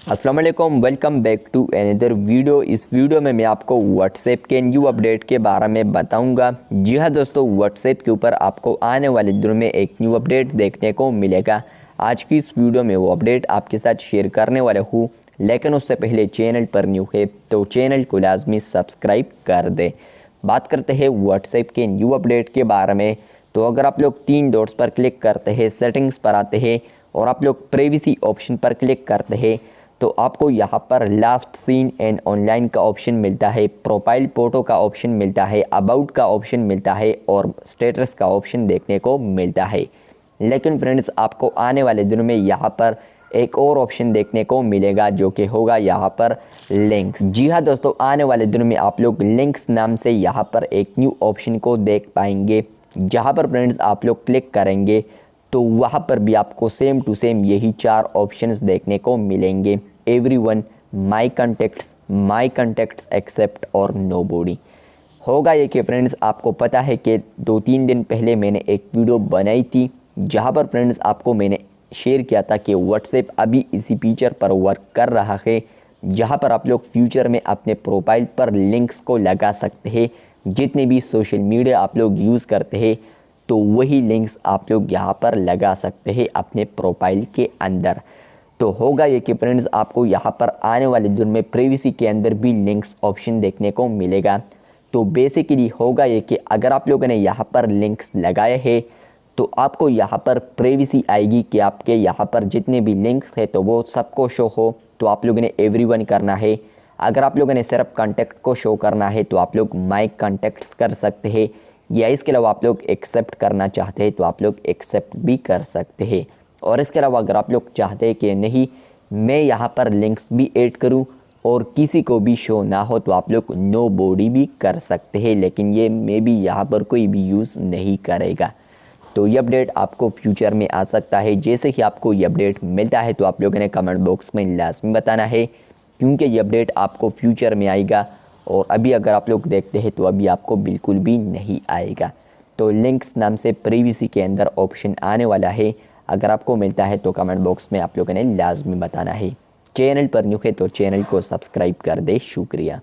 अस्सलाम वालेकुम, welcome back to another video. इस वीडियो में मैं आपको व्हाट्सएप के न्यू अपडेट के बारे में बताऊंगा। जी हाँ दोस्तों, व्हाट्सएप के ऊपर आपको आने वाले दिनों में एक न्यू अपडेट देखने को मिलेगा। आज की इस वीडियो में वो अपडेट आपके साथ शेयर करने वाला हूँ, लेकिन उससे पहले चैनल पर न्यू है तो चैनल को लाजमी सब्सक्राइब कर दे। बात करते हैं व्हाट्सएप के न्यू अपडेट के बारे में। तो अगर आप लोग 3 डॉट्स पर क्लिक करते हैं, सेटिंग्स पर आते हैं और आप लोग प्राइवेसी ऑप्शन पर क्लिक करते हैं तो आपको यहाँ पर लास्ट सीन एंड ऑनलाइन का ऑप्शन मिलता है, प्रोफाइल फ़ोटो का ऑप्शन मिलता है, अबाउट का ऑप्शन मिलता है और स्टेटस का ऑप्शन देखने को मिलता है। लेकिन फ्रेंड्स, आपको आने वाले दिनों में यहाँ पर एक और ऑप्शन देखने को मिलेगा जो कि होगा यहाँ पर लिंक्स। जी हाँ दोस्तों, आने वाले दिनों में आप लोग लिंक्स नाम से यहाँ पर एक न्यू ऑप्शन को देख पाएंगे। जहाँ पर फ्रेंड्स आप लोग क्लिक करेंगे तो वहाँ पर भी आपको सेम टू सेम यही 4 ऑप्शंस देखने को मिलेंगे, एवरीवन, माय कॉन्टैक्ट्स एक्सेप्ट और नोबॉडी। होगा ये कि फ्रेंड्स, आपको पता है कि 2-3 दिन पहले मैंने एक वीडियो बनाई थी जहाँ पर फ्रेंड्स आपको मैंने शेयर किया था कि व्हाट्सएप अभी इसी फीचर पर वर्क कर रहा है जहाँ पर आप लोग फ्यूचर में अपने प्रोफाइल पर लिंक्स को लगा सकते हैं। जितने भी सोशल मीडिया आप लोग यूज़ करते हैं तो वही लिंक्स आप लोग यहाँ पर लगा सकते हैं अपने प्रोफाइल के अंदर। तो होगा ये कि फ्रेंड्स, आपको यहाँ पर आने वाले दिन में प्राइवेसी के अंदर भी लिंक्स ऑप्शन देखने को मिलेगा। तो बेसिकली होगा ये कि अगर आप लोगों ने यहाँ पर लिंक्स लगाए हैं तो आपको यहाँ पर प्राइवेसी आएगी कि आपके यहाँ पर जितने भी लिंक्स हैं तो वो सबको शो हो। तो आप लोगों ने एवरीवन करना है। अगर आप लोगों ने सिर्फ कॉन्टैक्ट को शो करना है तो आप लोग माय कॉन्टैक्ट्स कर सकते हैं, या इसके अलावा आप लोग एक्सेप्ट करना चाहते हैं तो आप लोग एक्सेप्ट भी कर सकते हैं। और इसके अलावा अगर आप लोग चाहते हैं कि नहीं मैं यहाँ पर लिंक्स भी ऐड करूँ और किसी को भी शो ना हो तो आप लोग नो बॉडी भी कर सकते हैं, लेकिन ये मे भी यहाँ पर कोई भी यूज़ नहीं करेगा। तो ये अपडेट आपको फ्यूचर में आ सकता है। जैसे ही आपको ये अपडेट मिलता है तो आप लोगों ने कमेंट बॉक्स में लाजमी बताना है, क्योंकि ये अपडेट आपको फ्यूचर में आएगा और अभी अगर आप लोग देखते हैं तो अभी आपको बिल्कुल भी नहीं आएगा। तो लिंक्स नाम से प्राइवेसी के अंदर ऑप्शन आने वाला है। अगर आपको मिलता है तो कमेंट बॉक्स में आप लोगों ने लाजमी बताना है। चैनल पर न्यू है तो चैनल को सब्सक्राइब कर दे। शुक्रिया।